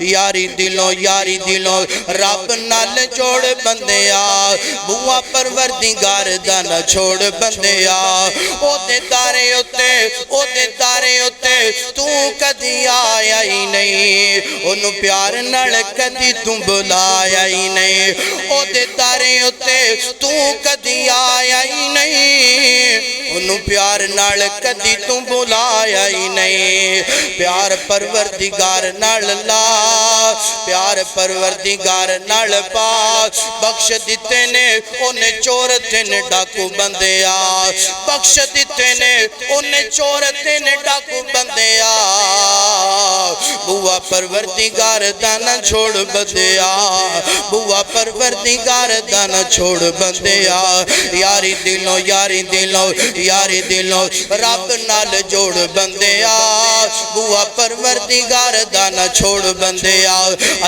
یاری دلوں رب نال جوڑ بندیا بوا پروردگار دا نہ چھوڑ بندیا او دے دارے اتے تو کدی آیا ہی نہیں انہوں پیار نال کدی تم بلایا ہی نہیں او دے دارے اتے تو کدی آیا ہی نہیں انہوں پیار نال کدی تم بلایا ہی نہیں پیار پروردگار نال لا پیار پروردگار نال پاک بخش دیتے نے انہیں چورتے نے ڈاکو بندیا بخش دیتے نے انہیں چورتے نے ڈاکو بندیا بوا پروردگار دانا چھوڑ بندیا بوا پروردگار دانا چھوڑ بندیا یاری دلوں رب نال جوڑ بندیا بوا پروردگار دانا چھوڑ بندیا